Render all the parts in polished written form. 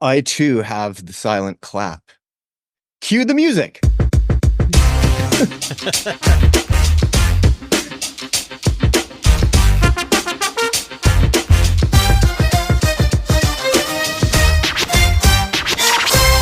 I too have the silent clap. Cue the music.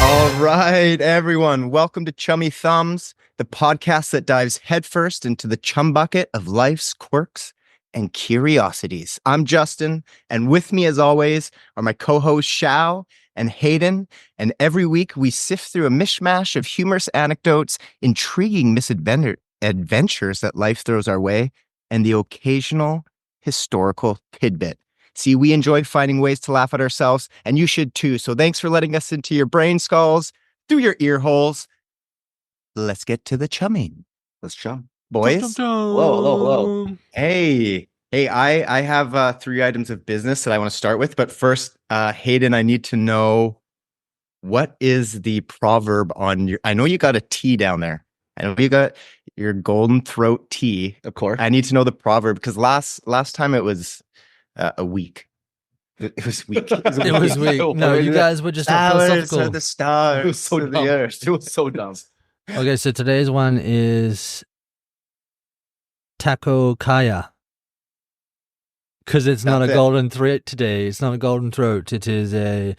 All right, everyone. Welcome to Chummy Thumbs, the podcast that dives headfirst into the chum bucket of life's quirks and curiosities. I'm Justin, and with me, as always, are my co-hosts Shao and Hayden. And every week, we sift through a mishmash of humorous anecdotes, intriguing misadventures that life throws our way, and the occasional historical tidbit. See, we enjoy finding ways to laugh at ourselves, and you should too. So thanks for letting us into your brain skulls, through your ear holes. Let's get to the chumming. Let's chum. Boys. Chum, chum, chum. Hello. Hey, I have 3 items of business that I want to start with. But first, Hayden, I need to know, what is the proverb on your... I know you got a T down there. I know you got your golden throat T. Of course. I need to know the proverb, because last time it was... a week. It was weak. It was weak. No, you guys were just not philosophical. Are the stars. It was so dumb. It was so dumb. Okay, so today's one is Taco Kaya. Because it's not a golden thread today. It's not a golden throat. It is a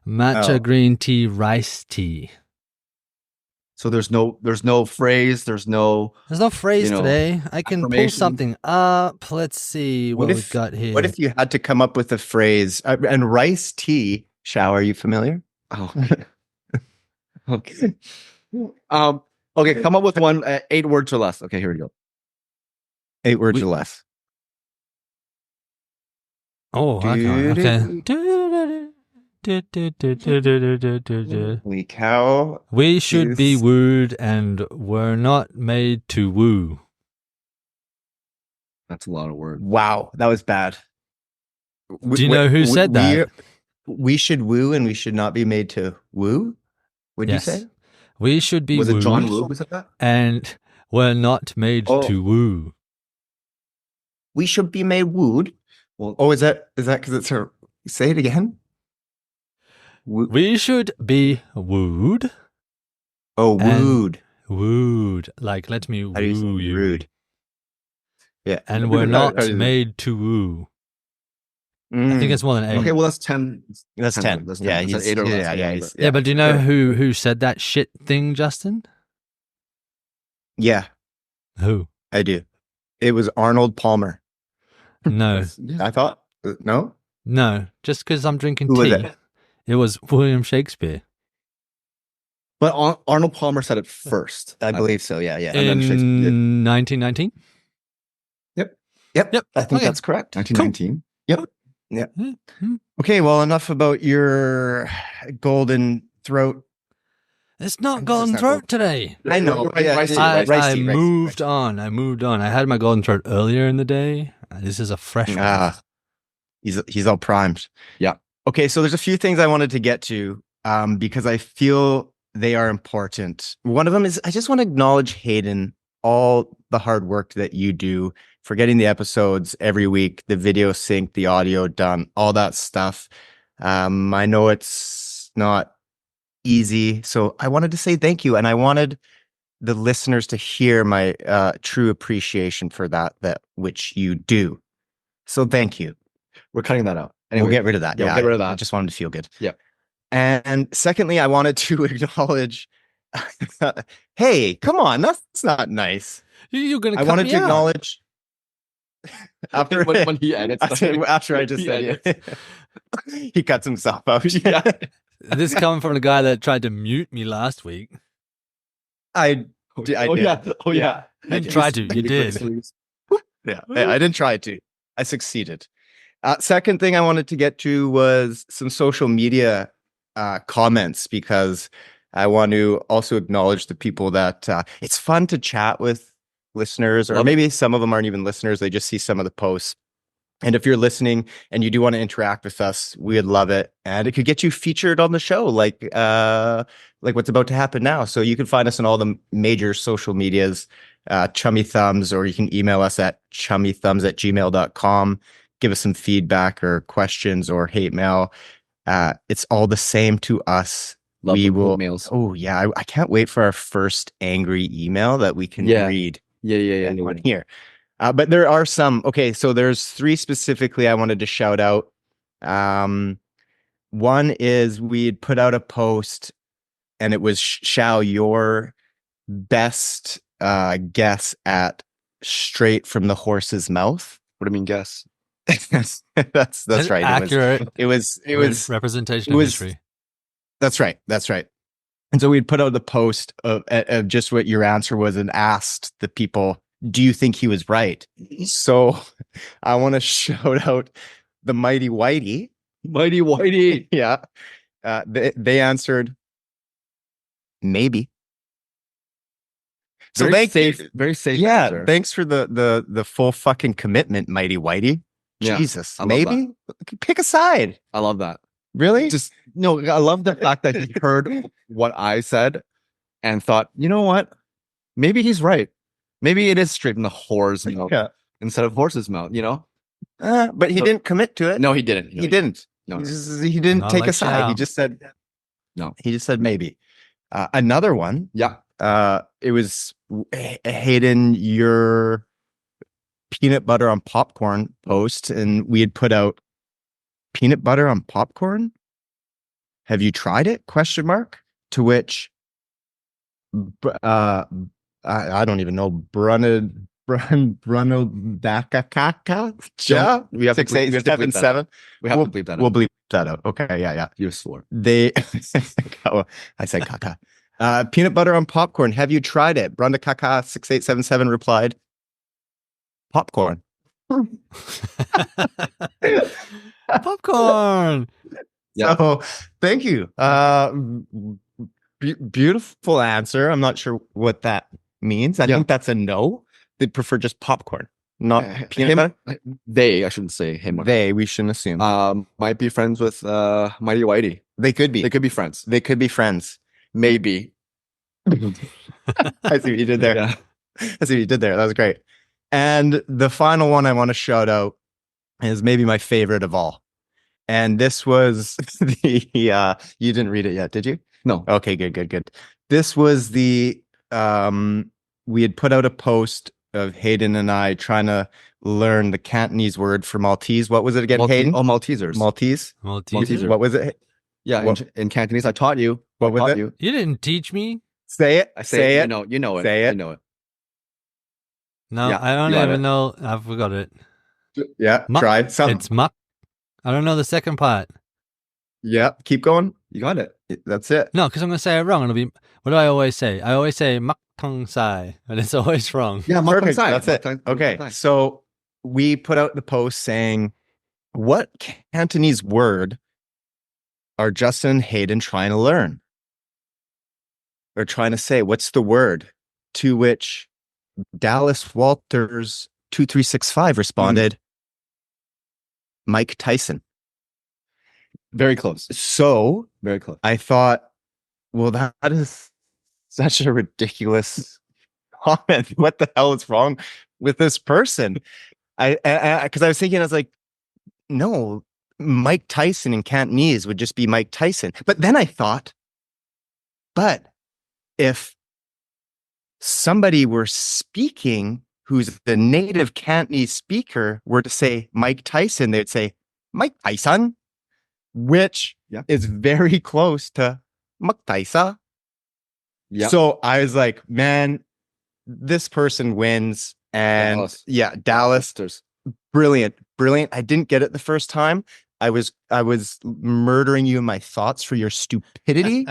matcha green tea rice tea. So there's no phrase. There's no phrase today. I can pull something up. Let's see what we've got here. What if you had to come up with a phrase? And rice tea, Shao, are you familiar? Oh. Okay. Okay, come up with one. 8 words or less. Okay, here we go. 8 words or less. Oh, okay. Holy cow. We should be wooed and were not made to woo. That's a lot of words. Wow, that was bad. Do you know who said that? We should woo and we should not be made to woo? Would you say? We should be Was wooed. it John Woo who said that? And were not made to woo. We should be made wooed? Well, is that because it's her... Say it again? We should be wooed. Oh, wooed. Wooed. Like, let me woo you. Rude. Yeah. And we're not made to woo. I think it's more than 8. Okay, well, that's 10. That's 10. That's 10. Yeah, that's 8 or less. Yeah, but do you know who said that shit thing, Justin? Yeah. Who? I do. It was Arnold Palmer. No. I thought, no? No, just because I'm drinking Who tea. was it? It was William Shakespeare. But Arnold Palmer said it first. I believe so, yeah. In 1919? Yep. I think that's correct. 1919. Cool. Yep. Okay, well, enough about your golden throat. It's not golden throat today. I know. I moved on. I had my golden throat earlier in the day. This is a fresh one. He's all primed. Yeah. Okay, so there's a few things I wanted to get to because I feel they are important. One of them is I just want to acknowledge, Hayden, all the hard work that you do for getting the episodes every week, the video sync, the audio done, all that stuff. I know it's not easy, so I wanted to say thank you, and I wanted the listeners to hear my true appreciation for that which you do. So thank you. We're cutting that out. Anyway, we'll get rid of that. Yeah, we'll get rid of that. I just wanted to feel good. Yeah. And secondly, I wanted to acknowledge, hey, come on, that's not nice. You're going to I wanted to acknowledge after when he edits. After I just said it. He cuts himself out. Yeah. This coming from the guy that tried to mute me last week. I did. Oh, yeah. You didn't try to. You did. Yeah, I didn't try to. I succeeded. Second thing I wanted to get to was some social media comments, because I want to also acknowledge the people that it's fun to chat with listeners, or maybe some of them aren't even listeners. They just see some of the posts. And if you're listening and you do want to interact with us, we'd love it. And it could get you featured on the show, like what's about to happen now. So you can find us on all the major social medias, Chummy Thumbs, or you can email us at chummythumbs@gmail.com. Give us some feedback or questions or hate mail. It's all the same to us. Love We the will. mails. Oh yeah, I can't wait for our first angry email that we can Yeah. read. Yeah. Anyone here? But there are some. Okay, so there's 3 specifically I wanted to shout out. One is we'd put out a post, and it was Shao, your best guess at straight from the horse's mouth. What do you mean, guess? that's right. Accurate. It was representation it of was- history. That's right. And so we'd put out the post of just what your answer was and asked the people, do you think he was right? So I want to shout out the Mighty Whitey. Mighty Whitey. Yeah. They answered, maybe. So Very safe. Yeah, answer. thanks for the full fucking commitment, Mighty Whitey. Yeah, Jesus, I love maybe pick a side. I love that. Really? Just no, I love the fact that he heard what I said and thought, you know what? Maybe he's right. Maybe it is straight from the whore's mouth Yeah. instead of horse's mouth, you know? But he didn't commit to it. No, he didn't. He didn't. No. He didn't Not take like a side. He Shao. just said No. He just said maybe. Another one. Yeah. It was Hayden, your peanut butter on popcorn post, and we had put out peanut butter on popcorn. Have you tried it? Question mark. To which, I don't even know. Bruno Dakakaka. Yeah, We have to bleep- 6, 8, we have to 7, bleep that 7. We have to bleep that We'll out. bleep that out. Okay, yeah. You swore. They, I said caca. Peanut butter on popcorn. Have you tried it? Brenda Caca 6877 replied, popcorn. Popcorn. Yeah. So thank you. Beautiful answer. I'm not sure what that means. I Yeah. think that's a no. They prefer just popcorn, not peanut Him, butter. they, I shouldn't say him. We shouldn't assume. Might be friends with Mighty Whitey. They could be. They could be friends. They could be friends. Maybe. I see what you did there. Yeah. I see what you did there. That was great. And the final one I want to shout out is maybe my favorite of all. And this was the you didn't read it yet, did you? No. Okay, good. This was the we had put out a post of Hayden and I trying to learn the Cantonese word for Maltese. What was it again, Hayden? Oh, Maltesers. Maltese? Malteser. What was it? Yeah, What- in Cantonese, I taught you. What was Taught it? You. You didn't teach me. Say it. I Say it. You know it. Say it. You know it. No, Yeah, I don't you got even it. know. I forgot it. Yeah, Muck. try something. It's muck. I don't know the second part. Yeah, keep going. You got it. That's it. No, because I'm going to say it wrong. It'll be, what do I always say? I always say mak tong sai, and it's always wrong. Yeah, Perfect. That's it. Okay, so we put out the post saying, what Cantonese word are Justin and Hayden trying to learn? Or trying to say, what's the word? To which Dallas Walters 2365 responded, Mike Tyson. Very close. So Very close. I thought, well, that is such a ridiculous comment. What the hell is wrong with this person? Because I was thinking, I was like, no, Mike Tyson in Cantonese would just be Mike Tyson. But then I thought, but if somebody were speaking who's the native Cantonese speaker were to say Mike Tyson, they'd say Mike Tyson, which Yeah. is very close to Mike Tyson. Yeah. So I was like, man, this person wins. And Dallas. yeah, Dallas, brilliant. I didn't get it the first time. I was murdering you in my thoughts for your stupidity,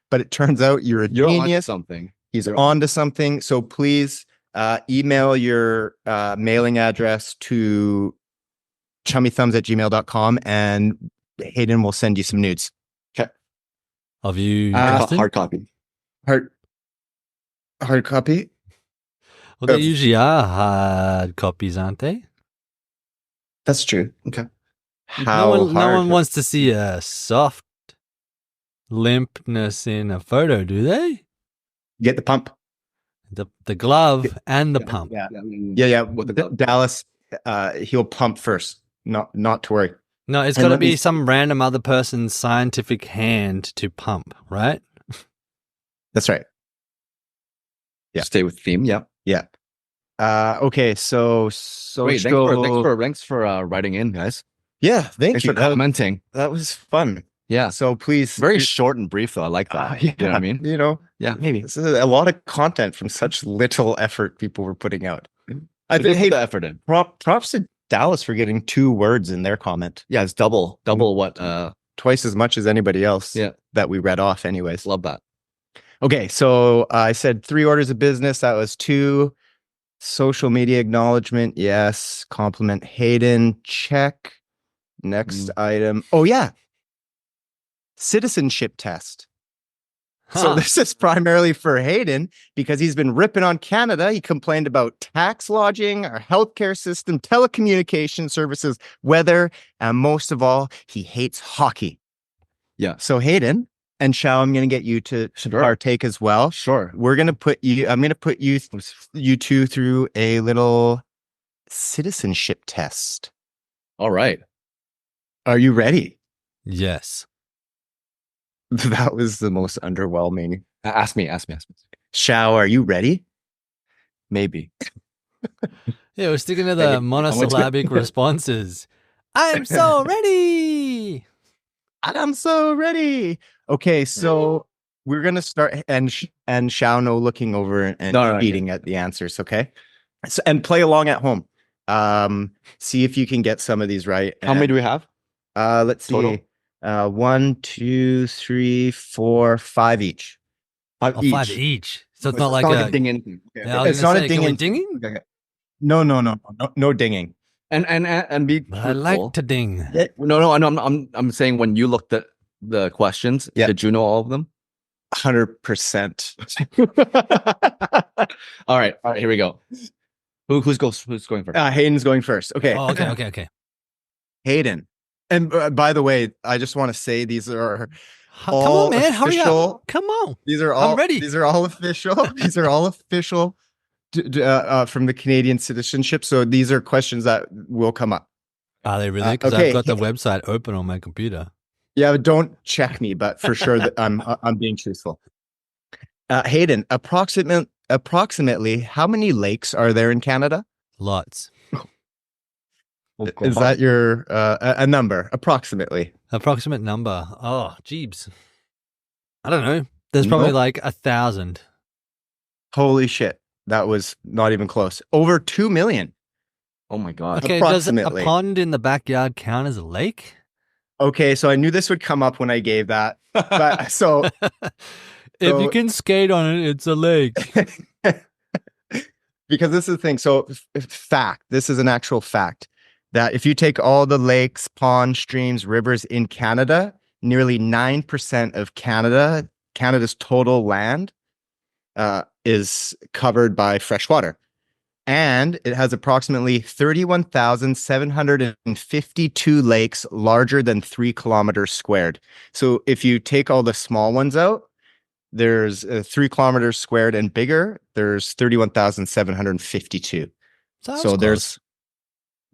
but it turns out you're a You're on genius. something. He's You're on to something. So please email your mailing address to chummythumbs@gmail.com and Hayden will send you some nudes. Of you, Uh, Justin? Hard copy. Hard copy? Well, they usually are hard copies, aren't they? That's true. Okay. How no hard? one wants to see a soft limpness in a photo, do they? Get the pump. The glove and the pump. Yeah. Yeah. Yeah. What the Dallas, he'll pump first. Not to worry. No, it's And got to let me be some random other person's scientific hand to pump, right? That's right. Yeah. Stay with theme. Yeah. Yeah. Okay. So Wait, social. thanks for writing in, guys. Yeah. Thank Thanks you. for commenting. That was fun. Yeah. So please. Very short and brief, though. I like that. Yeah. You know what I mean? You know, Yeah. maybe this is a lot of content from such little effort people were putting out. I They think, put hey, the effort in. props to Dallas for getting 2 words in their comment, Yeah, it's double what. twice as much as anybody else. Yeah. That we read off, anyways. Love that. Okay, so I said 3 orders of business. That was 2. Social media acknowledgement, yes. Compliment Hayden, check. Next item. Oh yeah, citizenship test. So this is primarily for Hayden because he's been ripping on Canada. He complained about tax lodging, our healthcare system, telecommunication services, weather, and most of all, he hates hockey. Yeah. So Hayden and Shao, I'm going to get you to partake as well. Sure. I'm going to put you two through a little citizenship test. All right. Are you ready? Yes. That was the most underwhelming. Ask me. Shao, are you ready? Maybe. Yeah, we're sticking to the monosyllabic responses. I'm so ready. I'm so ready. Okay, so we're gonna start, and Shao no looking over and eating at the answers. Okay, so, and play along at home. See if you can get some of these right. How many do we have? Let's see. Total? 1, 2, 3, 4, 5 each. 5 each. So it's not like a ding in. Okay. Yeah, it's not a ding dinging. Okay. No dinging. And be. But I like to ding. No. I'm saying when you looked at the questions, did you know all of them? 100%. All right. Here we go. Who's going first? Hayden's going first. Okay. Oh, okay. Hayden. And by the way, I just want to say these are come on, man. Hurry up. Come on. These are all. I'm ready. These are all official. These are all official from the Canadian Citizenship. So these are questions that will come up. Are they really? Because I've got the website open on my computer. Yeah, don't check me, but for sure that I'm being truthful. Hayden, approximately how many lakes are there in Canada? Lots. Is that your a number? Approximately. Approximate number. Oh, jeebs. I don't know. There's probably like 1,000. Holy shit. That was not even close. Over 2 million. Oh my God. Okay, does a pond in the backyard count as a lake? Okay, so I knew this would come up when I gave that. But so if you can skate on it, it's a lake. Because this is the thing. So fact, this is an actual fact. That if you take all the lakes, ponds, streams, rivers in Canada, nearly 9% of Canada's total land is covered by fresh water. And it has approximately 31,752 lakes larger than 3 kilometers squared. So if you take all the small ones out, there's 3 kilometers squared and bigger. There's 31,752. So there's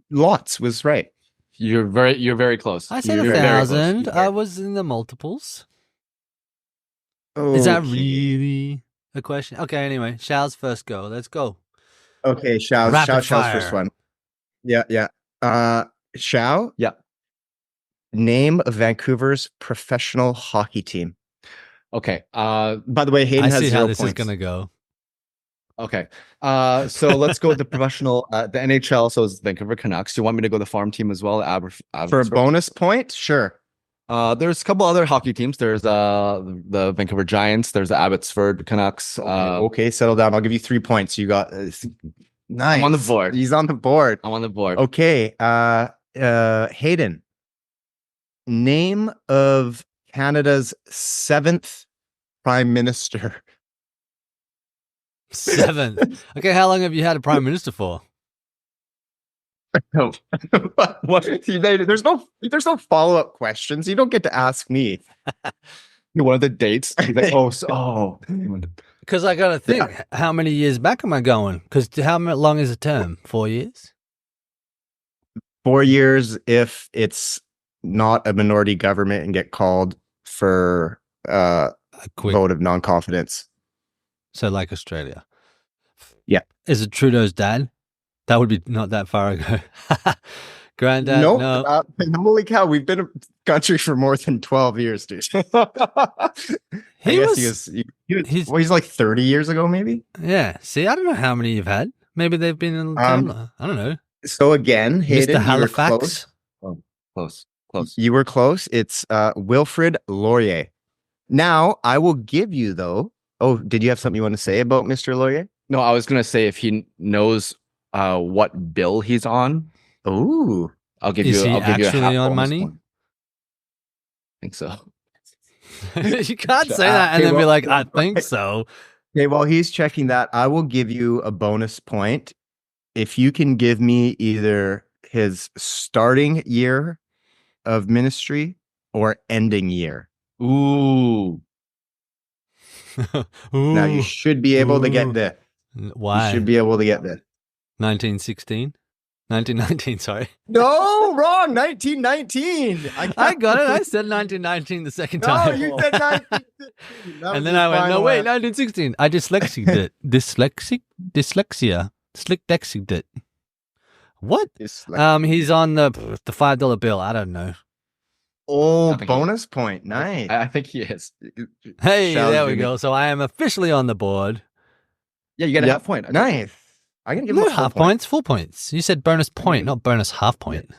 lots was right. You're very close. I said 1,000. I was in the multiples. Okay. Is that really a question? Okay, anyway, Shao's first go. Let's go. Okay, Shao's first one. Yeah. Shao? Yeah. Name of Vancouver's professional hockey team. Okay. By the way, Hayden has 0 points. I see how this is going to go. Okay. So let's go with the professional, the NHL. So it's Vancouver Canucks. Do you want me to go the farm team as well? For a bonus point? Sure. There's a couple other hockey teams. There's the Vancouver Giants. There's the Abbotsford Canucks. Okay, settle down. I'll give you 3 points. You got nice. I'm on the board. He's on the board. I'm on the board. Okay. Hayden, name of Canada's 7th Prime Minister. 7th. Okay, how long have you had a Prime Minister for? No. There's no follow-up questions. You don't get to ask me. One of the dates. Like, because I got to think, how many years back am I going? Because how long is a term? 4 years? 4 years if it's not a minority government and get called for A quick, vote of non-confidence. so like Australia. Yeah. Is it Trudeau's dad? That would be not that far ago. Granddad, Nope. no. Holy cow, we've been a country for more than 12 years, dude. He's like 30 years ago, maybe. Yeah. See, I don't know how many you've had. Maybe they've been in Canada. I don't know. So again, Hayden, Mr. Halifax. Close. You were close. It's Wilfrid Laurier. Now, I will give you, though. Oh, did you have something you want to say about Mr. Laurier? No, I was gonna say if he knows what bill he's on. Ooh. I'll give Is you. he I'll give you a actually half on bonus money? point. I think so. You can't say that and then be like, I think so. Okay, while he's checking that, I will give you a bonus point if you can give me either his starting year of ministry or ending year. Ooh. Now you should be able to get this. Why? You should be able to get this. 1916? 1919, sorry. No, wrong. 1919. I got it. I said 1919 the second No, time. you said 1915. And then I went, no, wait, 1916. I dyslexied it. Dyslexia. Dyslexied it. What? He's on the $5 bill. I don't know. Oh, bonus point. Nice. I think he is. Hey, there we go. So I am officially on the board. Yeah, you get a half point. Nice. I can give him No a half points, full points. You said bonus point, not bonus half point.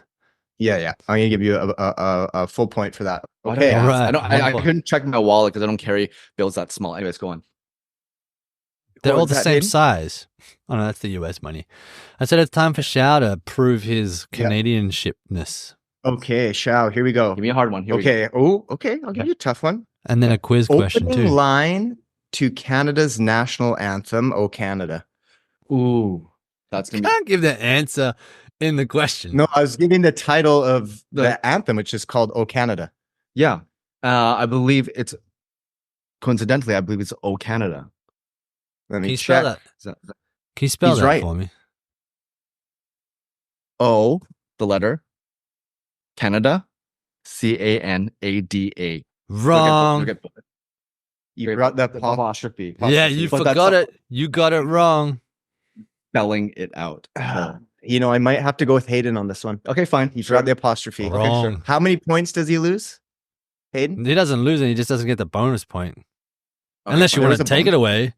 Yeah. I'm gonna give you a full point for that. Okay. All right. I couldn't check my wallet because I don't carry bills that small. Anyways, go on. They're What all was the that, same Hayden? size. Oh no, that's the US money. I said it's time for Shao to prove his Canadianshipness. Okay, Shao, here we go. Give me a hard one. Here we go. Okay. Oh, okay. I'll give you a tough one. And then a quiz question Opening too. line to Canada's national anthem, "O Canada." Ooh, that's You gonna can't give the answer in the question. No, I was giving the title of the anthem, which is called "O Canada." be. Yeah. I believe it's coincidentally. I believe it's "O Canada." Let Can me you spell check. that? Can you spell He's that right. for me? O, the letter, Canada, Canada. Wrong. You brought the apostrophe. Yeah, you But that's forgot not it. You got it wrong. spelling it out. You know, I might have to go with Hayden on this one. Okay, fine. He forgot the apostrophe. Wrong. How many points does he lose, Hayden? He doesn't lose it. He just doesn't get the bonus point. Okay, Unless you there want is to a take it away.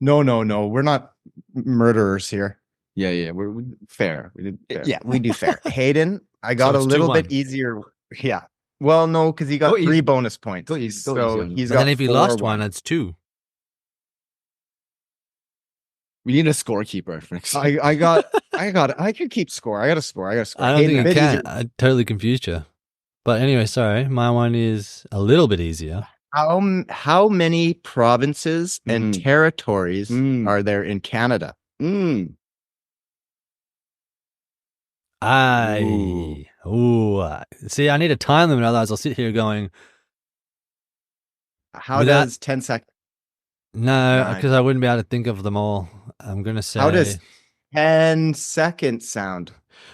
No. We're not murderers here. Yeah. We're fair. We did fair. Yeah, we do fair. Hayden, I got So a it's little 2-1. bit easier. Yeah. Well, no, because he got Go easy. 3 bonus points. Go easy, go So easy. he's And got then if he 4 lost one, it's 2. We need a scorekeeper for next. I could keep score. I got a score. I don't Hayden, think you a bit can. easier. I totally confused you. But anyway, sorry. My one is a little bit easier. How many provinces and territories Mm. are there in Canada? See, I need a time limit, otherwise I'll sit here going, How Without- does 10 seconds? no, 9. because I wouldn't be able to think of them all. I'm going to say. How does 10 seconds sound?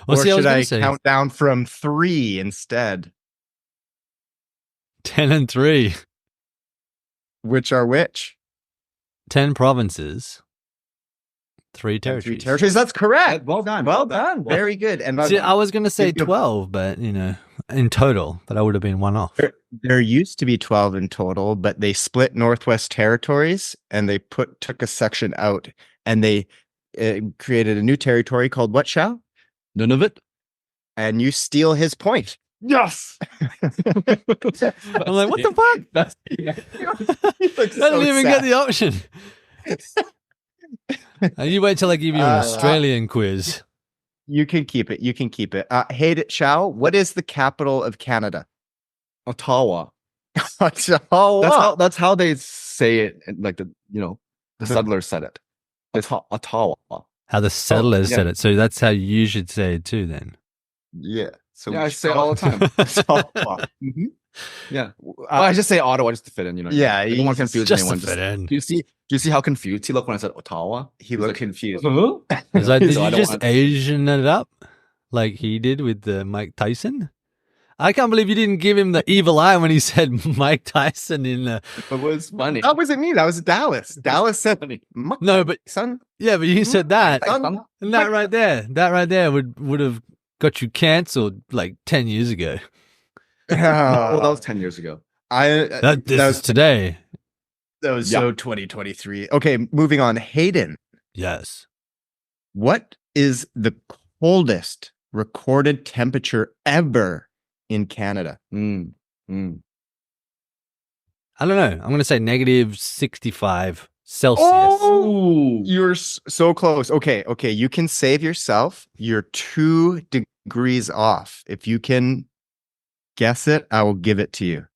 Well, or see, I was should gonna I say count down from 3 instead? 10 and 3. Which are which? 10 provinces, 3 And territories. 3 territories. That's correct. Well done. Well done. Very good. And See, I was going to say Give you a- 12, but, in total, but I would have been one off. there used to be 12 in total, but they split Northwest Territories and they took a section out and they created a new territory called what, Shao? None of it. And you steal his point. Yes. I'm like, what the fuck? That's I didn't even get the option. You wait till I give you an Australian quiz. You can keep it. You can keep it. Hey, Shao, what is the capital of Canada? Ottawa. Ottawa. That's how they say it. Like the settlers said it. It's Ottawa. How the settlers yeah. said it. So that's how you should say it too, then. Yeah. So Yeah, I say it all the time. Ottawa. Mhm. Yeah. I just say Ottawa just to fit in. Yeah, I don't want to confuse Just anyone. to fit in. Do you see how confused he looked when I said Ottawa? He looked confused. Huh? It's like, did So I you don't just want- Asian it up like he did with the Mike Tyson? I can't believe you didn't give him the evil eye when he said Mike Tyson in the. It was funny. That wasn't me. That was Dallas. Dallas said, No, but son. yeah, but you said that, Son. and that right there would have got you cancelled like 10 years ago. Oh, that was 10 years ago. This is today. That was so 2023. Okay, moving on. Hayden, Yes. what is the coldest recorded temperature ever in Canada? Mm. I don't know. I'm going to say negative 65 Celsius. Oh, you're so close. Okay. You can save yourself. You're 2 degrees off. If you can guess it, I will give it to you.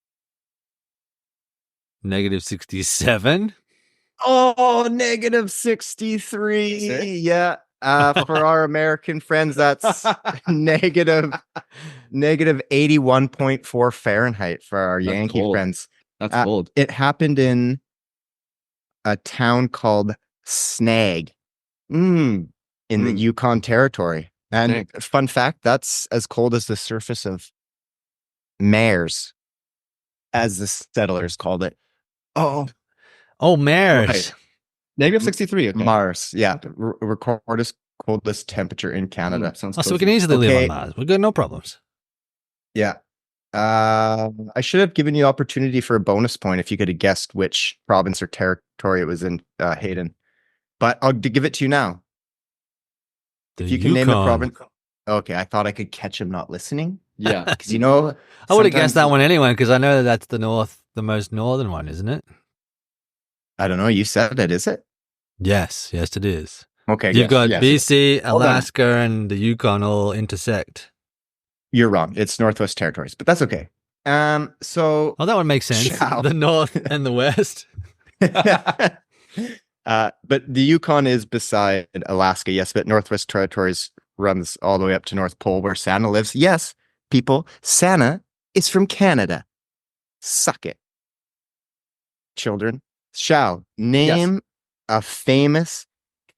Negative 67. Oh, negative 63. Yeah. For our American friends, that's negative 81.4 Fahrenheit for our That's Yankee cold. friends. That's cold. It happened in a town called Snag in the Yukon Territory. And fun fact, that's as cold as the surface of Mars, as the settlers called it. Oh, Mars. Right. Negative 63. Okay. Mars. Yeah. Recorded coldest temperature in Canada. Sounds So we can easily live on Mars. We've got no problems. Yeah. I should have given you opportunity for a bonus point if you could have guessed which province or territory it was in, Hayden. But I'll give it to you now. The If you can name the Yukon. province. Okay, I thought I could catch him not listening. Yeah. Because you know, I would have guessed that sometimes- one anyway, because I know that's the most northern one, isn't it? I don't know. You said it, is it? Yes, it is. Okay. You've got yes. BC, Hold on. Alaska, and the Yukon all intersect. You're wrong. It's Northwest Territories, but that's okay. So Oh, that would make sense. Shall. The north and the west. but the Yukon is beside Alaska, yes, but Northwest Territories runs all the way up to North Pole where Santa lives. Yes, people, Santa is from Canada. Suck it. Children, shall name a famous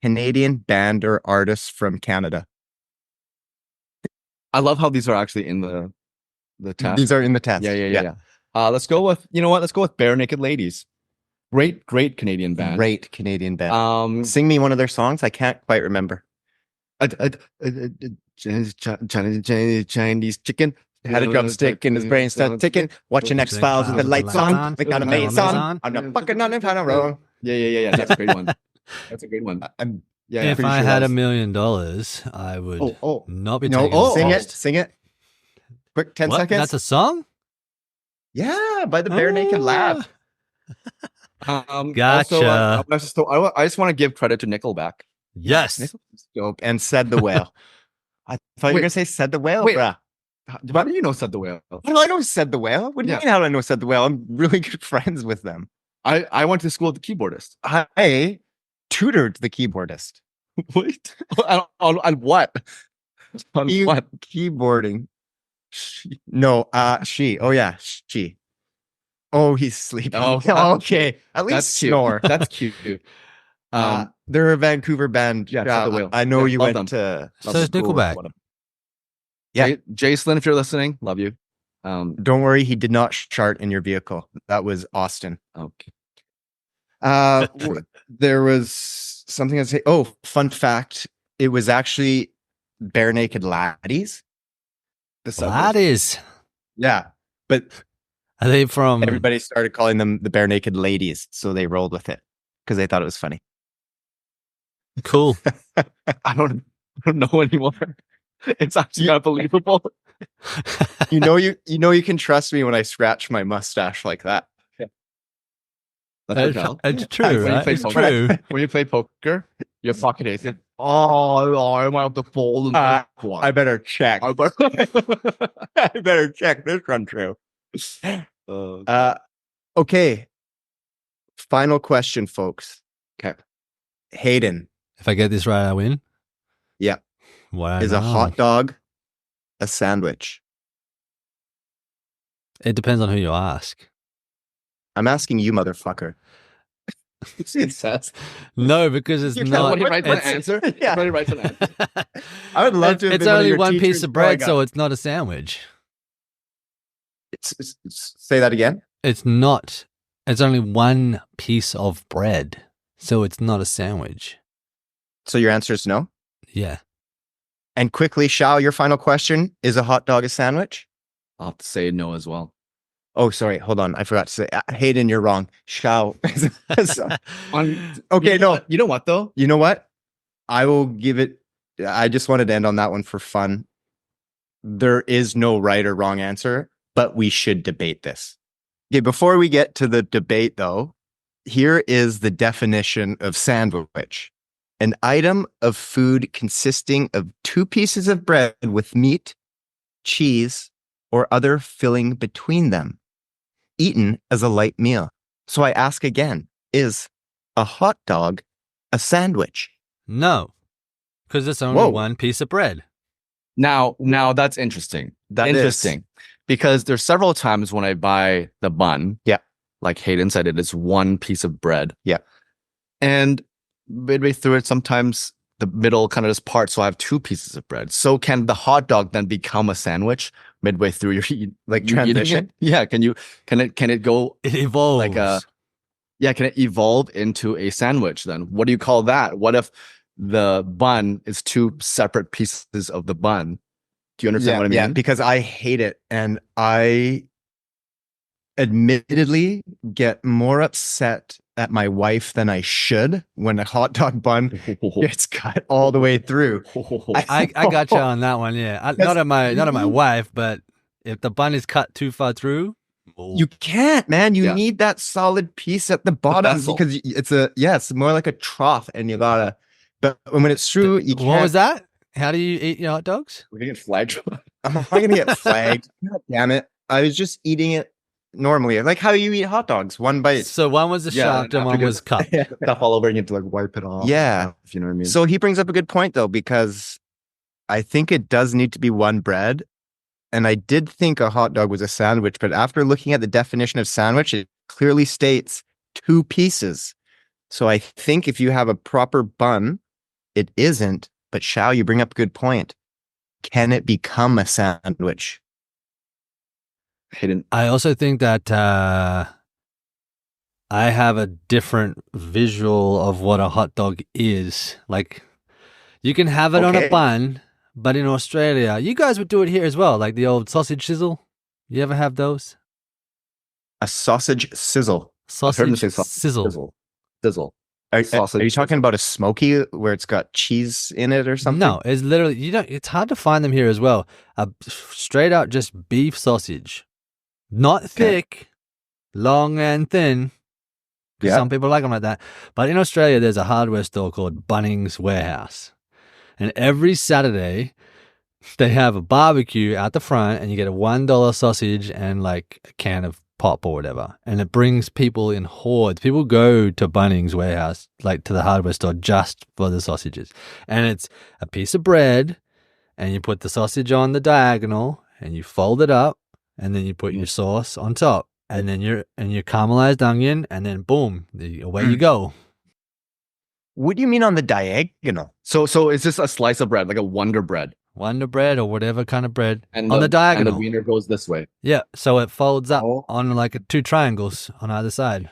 Canadian band or artist from Canada. I love how these are actually in the test. These are in the test. Yeah. Let's go with, you know what? Let's go with Bare Naked Ladies. Great Canadian band. Great Canadian band. Sing me one of their songs. I can't quite remember. Chinese chicken. Had a drumstick in his brain, started ticking. Watching X-Files with the lights on. We got a maze on. I'm not fucking on the final row. Yeah. That's a great one. That's a great one. If I had $1 million, I would not be taking No, the sing it. Quick, 10 What? seconds. That's a song? Yeah, by the Bare Naked Lab. Gotcha. Also, I just want to give credit to Nickelback. Yes. Dope. And Said the Whale. I thought you were going to say Said the Whale, Wait. bruh. How do you know Said the Whale? How do I know Said the Whale? What do you mean how do I know Said the Whale? I'm really good friends with them. I went to school with the keyboardist. I tutored the keyboardist. What? On what? On what? Keyboarding. No, she. Oh, yeah, she. Oh, he's sleeping. Oh, okay. At least That's cute. snore. That's cute. They're a Vancouver band. Yeah, Said the Whale. I know Yeah, you love went to. So is school with Nickelback. one of them. Yeah. Jacelyn, if you're listening, love you. Don't worry, he did not chart in your vehicle. That was Austin. Okay. There was something I'd say. Oh, fun fact. It was actually Bare Naked Laddies. Laddies. Yeah. But Are they from... everybody started calling them the Bare Naked Ladies. So they rolled with it because they thought it was funny. Cool. I don't know anymore. It's actually not believable. You know you can trust me when I scratch my mustache like that. That's okay. It's true, When you right? play It's poker, true. when you play poker, you're fucking ace. Oh, I might have to fold. I better check. I better check this run through. Okay. Final question, folks. Okay. Hayden, If I get this right, I win? Yeah. Wow. is a hot dog a sandwich? It depends on who you ask. I'm asking you, motherfucker. It says. No, because it's not... Somebody writes an it's- answer. Yeah. Somebody writes an answer. I would love to have It's been one of only your one piece teachers of bread, growing so up. it's not a sandwich. Say that again. It's not. It's only one piece of bread, so it's not a sandwich. So your answer is no? Yeah. And quickly, Shao, your final question, is a hot dog a sandwich? I'll have to say no as well. Oh, sorry. Hold on. I forgot to say. Hayden, you're wrong. Shao. Okay, no. You know what though? You know what? I will give it. I just wanted to end on that one for fun. There is no right or wrong answer, but we should debate this. Okay, before we get to the debate, though, here is the definition of sandwich: an item of food consisting of two pieces of bread with meat, cheese, or other filling between them, eaten as a light meal. So I ask again, is a hot dog a sandwich? No, because it's only one piece of bread. Now that's interesting. Interesting. Because there's several times when I buy the bun. Yeah. Like Hayden said, it is one piece of bread. Yeah. And midway through it, sometimes the middle kind of just parts, so I have two pieces of bread. So can the hot dog then become a sandwich midway through your transition? Yeah. Can it go It evolves. Can it evolve into a sandwich then? What do you call that? What if the bun is two separate pieces of the bun? Do you understand what I mean? Yeah, because I hate it. And I admittedly get more upset at my wife than I should when a hot dog bun gets cut all the way through. I got you on that one. Yeah, not at my wife, but if the bun is cut too far through, you can't, man. You need that solid piece at the bottom because it's more like a trough, and you gotta. But when it's through, you can't. What was that? How do you eat your hot dogs? We're gonna get flagged. I'm not gonna get flagged. God damn it! I was just eating it normally, like how you eat hot dogs, one bite. So one was a shark and one was cut. Stuff all over, and you have to like wipe it off. Yeah, if you know what I mean. So he brings up a good point though, because I think it does need to be one bread. And I did think a hot dog was a sandwich, but after looking at the definition of sandwich, it clearly states two pieces. So I think if you have a proper bun, it isn't. But Shao, you bring up a good point. Can it become a sandwich? I also think that I have a different visual of what a hot dog is. Like, you can have it on a bun, but in Australia, you guys would do it here as well, like the old sausage sizzle. You ever have those? A sausage sizzle. Sausage sizzle. Sizzle. Are you talking about a smoky where it's got cheese in it or something? No, it's literally it's hard to find them here as well. Straight out just beef sausage. Not thick, long and thin. Yeah. Some people like them like that. But in Australia, there's a hardware store called Bunnings Warehouse. And every Saturday, they have a barbecue out the front, and you get a $1 sausage and like a can of pop or whatever. And it brings people in hordes. People go to Bunnings Warehouse, like to the hardware store, just for the sausages. And it's a piece of bread, and you put the sausage on the diagonal, and you fold it up, and then you put your sauce on top, and then your caramelized onion, and then boom, away you go. What do you mean on the diagonal? So it's just a slice of bread, like a Wonder Bread. Wonder Bread or whatever kind of bread. And on the diagonal. And the wiener goes this way. Yeah, so it folds up on like two triangles on either side.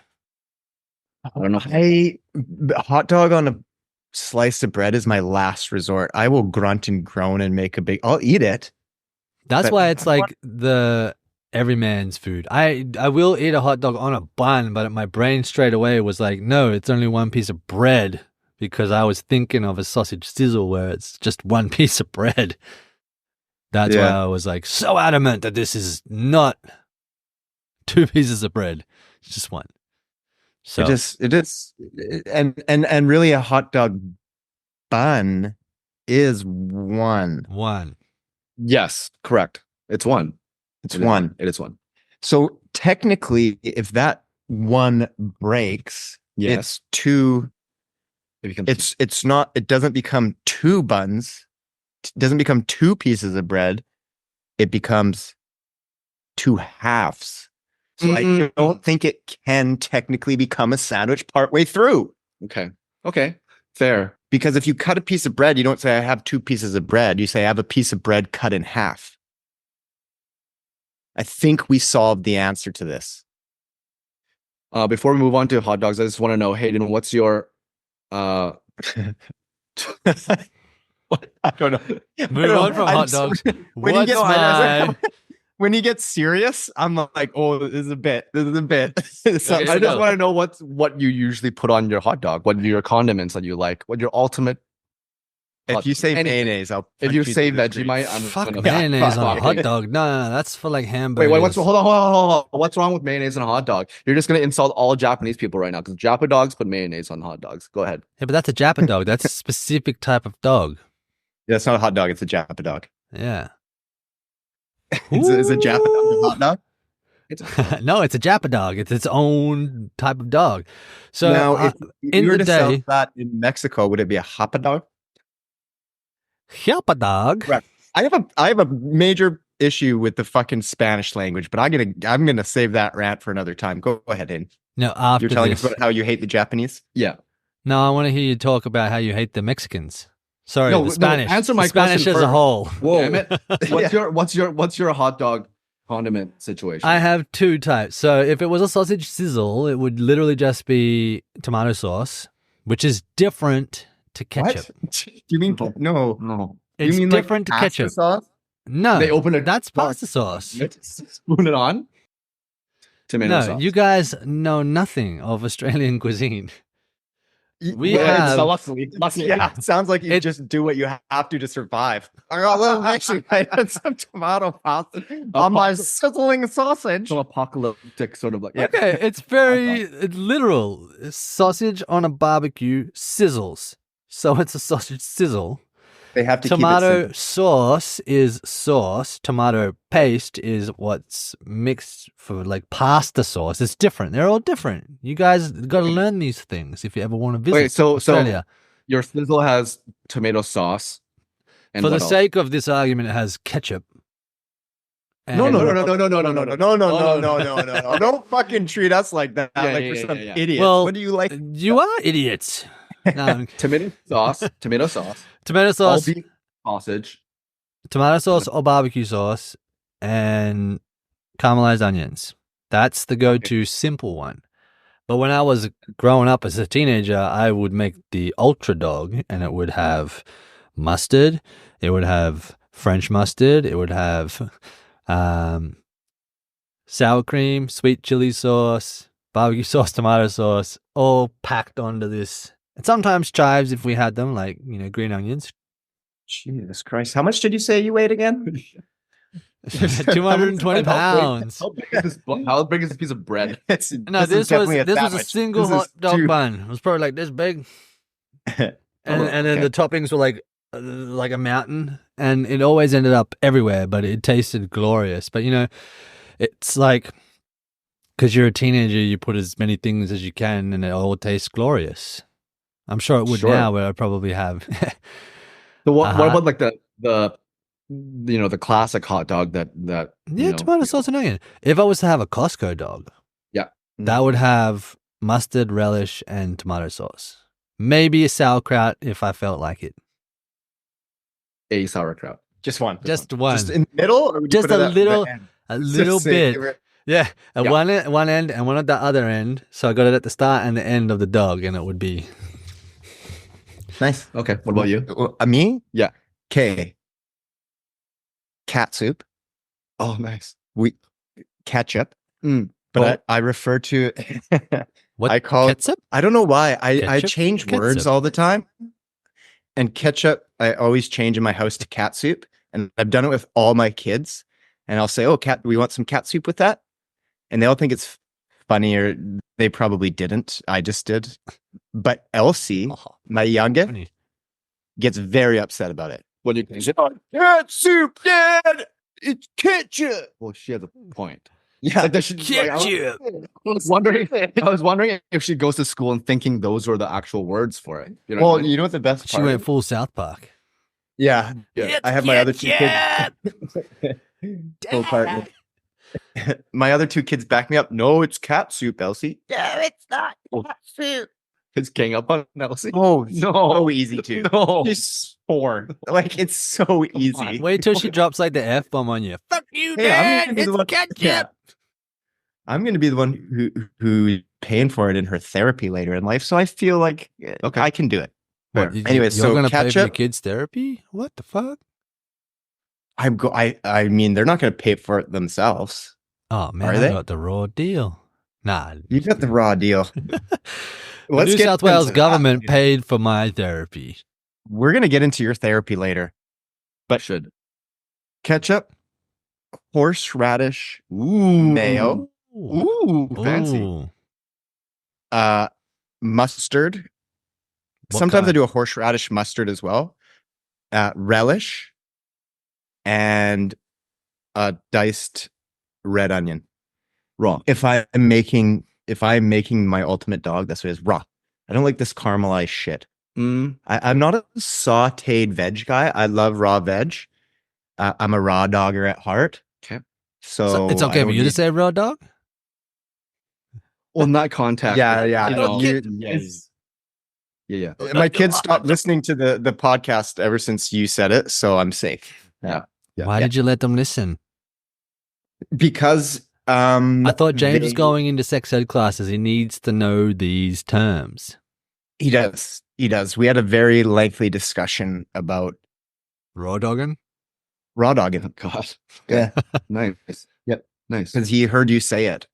I don't know. Hot dog on a slice of bread is my last resort. I will grunt and groan and make I'll eat it. That's why it's like the everyman's food. I will eat a hot dog on a bun, but my brain straight away was like, no, it's only one piece of bread, because I was thinking of a sausage sizzle where it's just one piece of bread. That's why I was like so adamant that this is not two pieces of bread. It's just one. So it is, and really a hot dog bun is one. One. Yes, correct. It's one. It's one. It is one. So technically, if that one breaks, it's two. It's not. It doesn't become two buns. It doesn't become two pieces of bread. It becomes two halves. So I don't think it can technically become a sandwich partway through. Okay. Fair. Because if you cut a piece of bread, you don't say I have two pieces of bread. You say I have a piece of bread cut in half. I think we solved the answer to this. Before we move on to hot dogs, I just want to know, Hayden, what's your What? I don't know. Move on from hot dogs. When he What's gets mine? when he gets serious, I'm like, oh, this is a bit. This is a bit. So- Okay, I so just go. want to know what you usually put on your hot dog. What are your condiments that you like? What your ultimate? if you say anything. mayonnaise, I'll If punch you through say the screen. Vegemite, I'm Fuck gonna mayonnaise on a fuck hot you. dog. No, that's for like hamburgers. Wait, hold on. What's wrong with mayonnaise on a hot dog? You're just gonna insult all Japanese people right now because Japa dogs put mayonnaise on hot dogs. Go ahead. Yeah, but that's a Japa dog. That's a specific type of dog. Yeah, it's not a hot dog. It's a Japa dog. Yeah. Is a Japa dog a hot dog? No, it's a Japa dog. It's its own type of dog. So Now, if in you were the to sell day- that in Mexico, would it be a hapa dog? Japa dog. Right. I have a major issue with the fucking Spanish language, but I'm gonna save that rant for another time. Go ahead, Hayden. No, after You're telling this. us about how you hate the Japanese. Yeah. No, I want to hear you talk about how you hate the Mexicans. Sorry, No, the no, Spanish. answer my the Spanish question as a first. whole. Whoa. Damn it. What's your hot dog condiment situation? I have two types. So if it was a sausage sizzle, it would literally just be tomato sauce, which is different to ketchup. What? You mean no? No. It's you mean different like to pasta ketchup. sauce? No, They open it. that's pasta sauce. Spoon it on. Tomato No, sauce. you guys know nothing of Australian cuisine. We Well, have- luckily, yeah. It sounds like you just do what you have to survive. Actually, I had some tomato pasta on my sizzling sausage. Some apocalyptic sort of like. Okay, it's very literal. Sausage on a barbecue sizzles. So it's a sausage sizzle. They have to Tomato keep it sauce is sauce. Tomato paste is what's mixed for like pasta sauce. It's different. They're all different. You guys got to learn these things if you ever want to visit Wait, so Australia. your sizzle has tomato sauce. And For the what else? sake of this argument, it has ketchup. No, And- No! Don't fucking treat us like that. Yeah, like yeah, we're yeah, some yeah. idiots. Well, What do you like? You are idiots. No, Tomato sauce. tomato All sauce, beef sausage. tomato sauce or barbecue sauce, and caramelized onions. That's the go-to simple one. But when I was growing up as a teenager, I would make the ultra dog, and it would have mustard, it would have French mustard, it would have sour cream, sweet chili sauce, barbecue sauce, tomato sauce, all packed onto this. And sometimes chives if we had them, like, green onions. Jesus Christ! How much did you say you weighed again? 220 pounds. How big is this piece of bread? No, this was a single hot dog bun. It was probably like this big. And then the toppings were like a mountain, and it always ended up everywhere, but it tasted glorious. But it's like, because you're a teenager, you put as many things as you can, and it all tastes glorious. I'm sure it would now, where I probably have. So what about like the classic hot dog that tomato sauce and onion. If I was to have a Costco dog, that would have mustard, relish, and tomato sauce. Maybe a sauerkraut if I felt like it. a sauerkraut. Just one. Just one. Just in the middle, or would you Just put it a at the little, end? a little Just say bit. favorite. Yeah, at Yeah. one end and one at the other end. So I got it at the start and the end of the dog, and it would be. Nice. Okay. What about you? Me? Yeah. Okay. Cat soup. Oh, nice. Ketchup. Mm. But I refer to What? I call it. Ketchup? I don't know why. I Ketchup? change words Ketchup. all the time. And ketchup, I always change in my house to cat soup. And I've done it with all my kids. And I'll say, "Oh, cat, we want some cat soup with that." And they all think it's funny, or they probably didn't. I just did. But Elsie, Oh, my youngest, funny. gets very upset about it. What do you think? Cat soup, Dad! It's ketchup. Well, she has a point. Yeah. Like, does she, like, Ketchup. I was wondering if she goes to school and thinking those were the actual words for it. You know Well, what I mean? you know what the best She part went is? full South Park. Yeah. Yeah. I have my other two kids. Full partner. My other two kids back me up. No, it's cat soup, Elsie. No, it's not cat soup. His gang up on Elsie. Oh, No. so easy too. No. She's 4. Like, it's so easy. Wait till she drops like the F bomb on you. Fuck you, Hey, I'm Dad. gonna be the It's one- ketchup. Yeah. I'm going to be the one who's paying for it in her therapy later in life. So I feel like Okay. I can do it. What, Fair. you- Anyways, you're so gonna pay for your ketchup- kids' therapy? What the fuck? I mean, they're not going to pay for it themselves. Oh man, Are I they? got the raw deal. Nah, You got the raw deal. the Let's New get South Wales into that. government paid for my therapy. We're going to get into your therapy later. But should. Ketchup, horseradish, Ooh. mayo, Ooh, fancy. Ooh. Mustard. What Sometimes I kind? do a horseradish mustard as well. Relish and a diced red onion. Raw. If I'm making my ultimate dog, that's what it is, raw. I don't like this caramelized shit. Mm. I'm not a sauteed veg guy. I love raw veg. I'm a raw dogger at heart. Okay. So It's I okay for don't you to need- say raw dog? Well, not contact. Yeah, yeah. You know, Yeah. yeah. My kids stopped listening to the podcast ever since you said it, so I'm safe. Yeah. Why did you let them listen? Because I thought James was they- going into sex ed classes. He needs to know these terms. He does. He does. We had a very lengthy discussion about Raw dogging? raw dogging. Oh, God. Yeah. Nice. Yep. Nice. Because he heard you say it.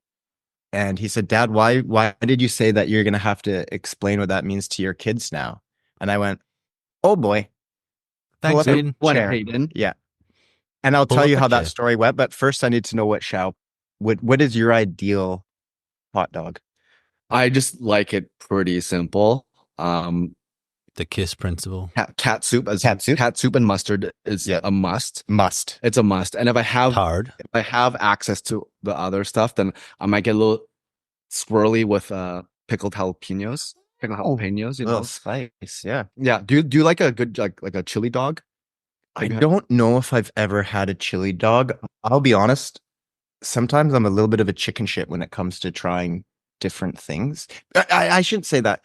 And he said, Dad, why did you say that you're gonna have to explain what that means to your kids now? And I went, oh boy. Thanks, Pull up a Hayden. One chair. Hayden. And I'll Pull tell up you a how that chair. story went, but first I need to know what is your ideal hot dog? I just like it pretty simple. The KISS principle. Cat soup as Cat soup? cat soup and mustard is Yeah. a must. Must. It's a must. And if I have Hard. access to the other stuff, then I might get a little swirly with pickled jalapenos. Pickled jalapenos, you know. Little spice, yeah. Yeah. Do you like a good like a chili dog? I Maybe- don't know if I've ever had a chili dog. I'll be honest. Sometimes I'm a little bit of a chicken shit when it comes to trying different things. I shouldn't say that.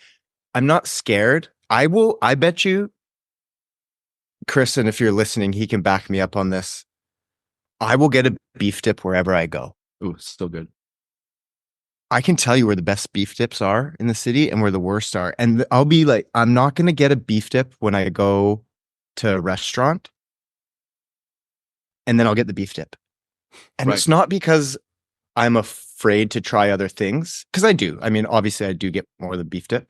I'm not scared. I bet you, Chris, and if you're listening, he can back me up on this. I will get a beef dip wherever I go. Ooh, still good. I can tell you where the best beef dips are in the city and where the worst are. And I'll be like, I'm not going to get a beef dip when I go to a restaurant. And then I'll get the beef dip. And Right. it's not because I'm afraid to try other things, because I do. I mean, obviously, I do get more of the beef dip.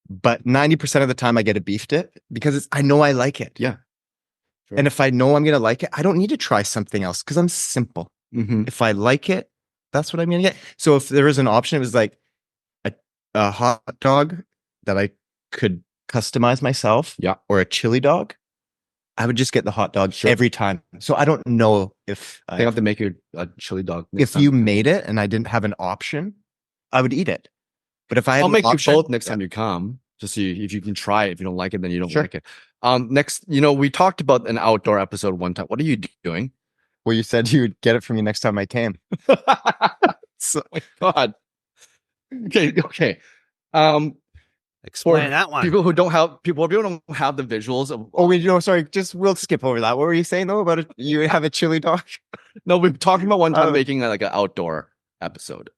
But 90% of the time, I get a beef dip because I know I like it. Yeah. Sure. And if I know I'm going to like it, I don't need to try something else because I'm simple. Mm-hmm. If I like it, that's what I'm going to get. So if there was an option, it was like a hot dog that I could customize myself. Yeah. Or a chili dog. I would just get the hot dog Sure. every time. So I don't know if I have to make you a chili dog. next if you time. made it and I didn't have an option, I would eat it. But if I had I'll an make option, you both next time you come. Just so if you can try it. If you don't like it, then you don't Sure. like it. Next, we talked about an outdoor episode one time. What are you doing? Well, you said you would get it for me next time I came. So, Oh my God. Okay. Explain For that one. people who don't have the visuals of. sorry, we'll skip over that. What were you saying though about it? You have a chili dog? No, we've talked about one time Oh. making like an outdoor episode.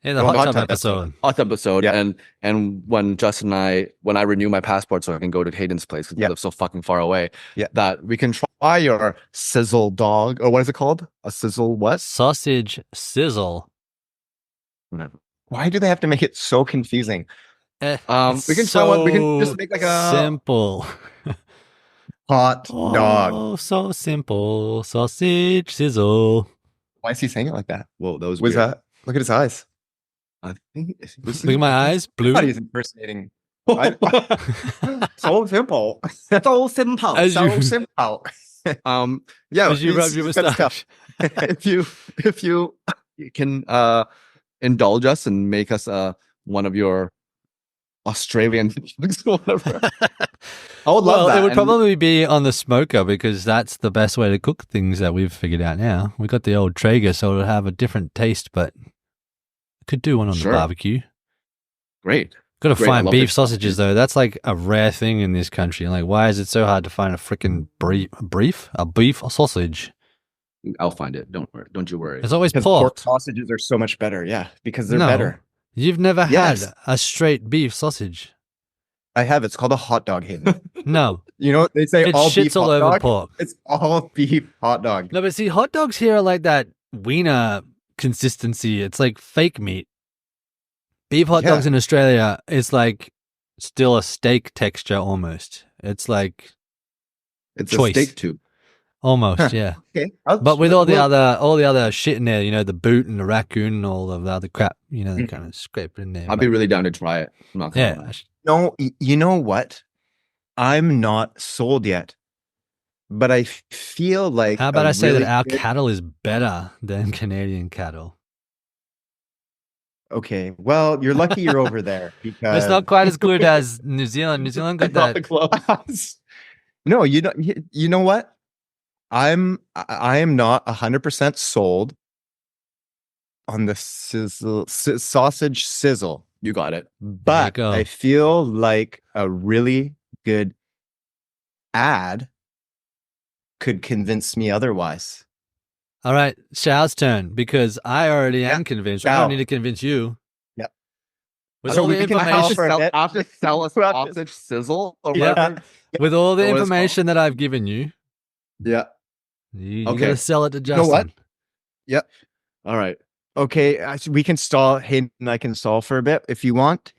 Yeah, the Well, hot hot tub tub episode. Hot episode. Yeah. And when Justin and when I renew my passport so I can go to Hayden's place because Yeah. we live so fucking far away. Yeah. That we can try your sizzle dog, or what is it called? A sizzle what? Sausage sizzle. Whatever. Why do they have to make it so confusing? We can try one. We can just make like a simple Hot dog. Oh, so simple. Sausage sizzle. Why is he saying it like that? Whoa, that was Was weird. that? Look at his eyes. I think Look at my eyes, I blue. thought he's impersonating. So simple. so simple. As So you- simple. Yeah. As you rub it's your good stuff. mustache. if you can indulge us and make us one of your Australian dogs or whatever. I would love Well, that. it would And probably be on the smoker because that's the best way to cook things that we've figured out now. We got the old Traeger, so it'll have a different taste, but could do one on Sure. the barbecue. great. Gotta Great, I find love beef this sausages stuff. though. That's like a rare thing in this country. Like, why is it so hard to find a freaking beef sausage? I'll find it. Don't worry. Don't you worry. It's always Because pork pork. sausages are so much better. Yeah, because they're No, better. you've never Yes. had a straight beef sausage. I have. It's called a hot dog, Hayden. No, You know what they say? it All shits beef all hot over dog. pork. It's all beef hot dog. No, but see, hot dogs here are like that wiener consistency. It's like fake meat. Beef hot Yeah. dogs in Australia is like still a steak texture almost. It's like It's choice. a steak tube. almost, Huh. yeah. Okay, But with all the other shit in there, you know, the boot and the raccoon and all of the other crap, you know, they kind of scrape it in there. I'll But, be really down to try it. I'm not gonna yeah, lie. No, you know what? I'm not sold yet, but I feel like. how about a I say really that our good- cattle is better than Canadian cattle? Okay, well, you're lucky you're over there because It's not quite as good as New Zealand. New Zealand got Not the that. gloves. No, you know, you know what? I am not 100% sold on the sausage sizzle, You got it. but go. I feel like a really good ad could convince me otherwise. All right, Xiao's turn because I already am Yeah, convinced. I Xiao. don't need to convince you. Yep. With So all the we can I have information, to for a sell, bit. I have to sell a Well, sausage sizzle or Yeah. whatever. with all the What it's information that I've given you, Yeah. you Okay. gotta sell it to know what? Justin. All right. Okay, we can stall. Hayden and I can stall for a bit if you want.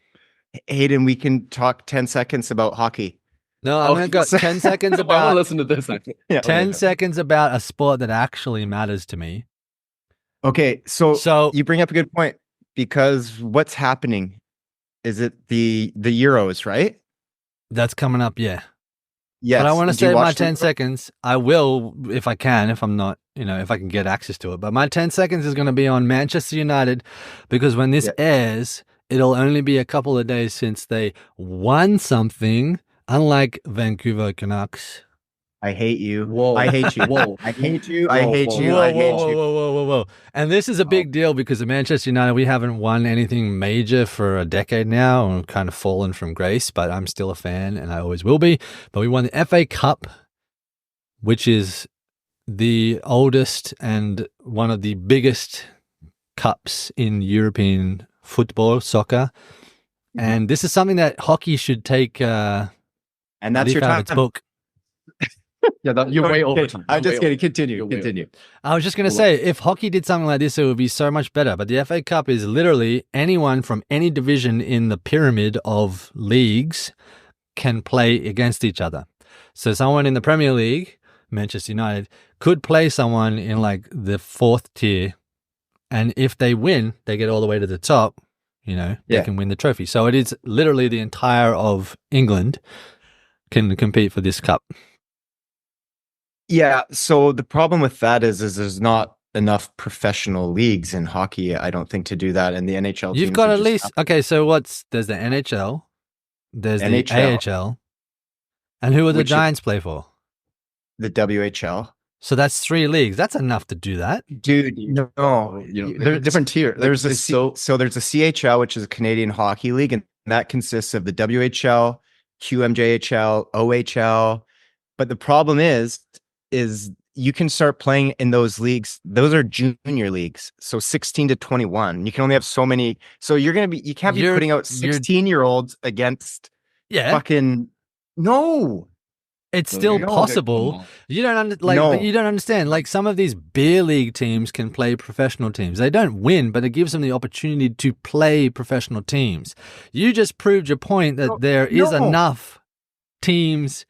Hayden, we can talk 10 seconds about hockey. No, I'm gonna go 10 seconds I want to about listen to this. Yeah. 10 seconds about a sport that actually matters to me. Okay, so So you bring up a good point because what's happening? Is it the Euros, right? that's coming up, yeah. Yes. But I want to Did you save my watch the 10 Euros? seconds. I will if I can, if I'm not, you know, if I can get access to it. But my 10 seconds is going to be on Manchester United because when this Yeah. airs, it'll only be a couple of days since they won something, unlike Vancouver Canucks. I hate you. Whoa. I hate you. Whoa. I hate you. I Whoa, hate whoa, you. Whoa, I whoa, hate whoa, you. whoa, whoa, whoa, whoa. And this is a big deal because the Manchester United, we haven't won anything major for a decade now and we've kind of fallen from grace, but I'm still a fan and I always will be. But we won the FA Cup, which is the oldest and one of the biggest cups in European football, soccer. And this is something that hockey should take And that's your leaf out of time. its book. Yeah, you're way over Okay, time. I'm You're just way kidding. Continue. You're way Continue. I was just going to Hold on. say, if hockey did something like this, it would be so much better. But the FA Cup is literally anyone from any division in the pyramid of leagues can play against each other. So someone in the Premier League, Manchester United, could play someone in like the fourth tier. And if they win, they get all the way to the top, you know, they Yeah. can win the trophy. So it is literally the entire of England can compete for this cup. Yeah. So the problem with that is there's not enough professional leagues in hockey, I don't think, to do that. And the NHL You've teams got are at just least okay. So there's the NHL, there's the NHL. AHL, and who would the Which is- Giants play for? the WHL. So that's 3 leagues. That's enough to do that. Dude, no. You know, they're different tier. There's a It's so there's a CHL, which is a Canadian Hockey League, and that consists of the WHL, QMJHL, OHL. But the problem is you can start playing in those leagues. Those are junior leagues, so 16 to 21. You can only have so many. So you can't be You're- putting out you're- 16-year-olds against Yeah, fucking no. it's So still you're- possible. come on. You don't No. but you don't understand. Like some of these beer league teams can play professional teams. They don't win, but it gives them the opportunity to play professional teams. You just proved your point that No, there is no. enough teams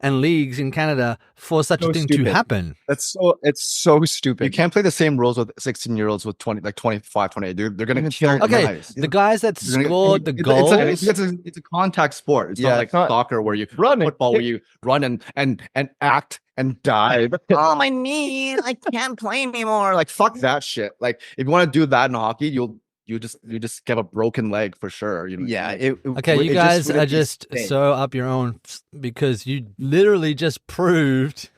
and leagues in Canada for such a So thing to stupid. happen. It's so stupid. You can't play the same rules with 16-year-olds with 25, 28. They're going to Even kill thirty. Okay, guys. the guys that You're gonna- scored the It's goals. it's a contact sport. It's Yeah, not like it's not- soccer where you Running. football where you run and act and dive. Oh my knee! I can't play anymore. Like fuck that shit. Like if you want to do that in hockey, you just get a broken leg for sure. You know. Yeah. Okay, you guys are just so up your own because you literally just proved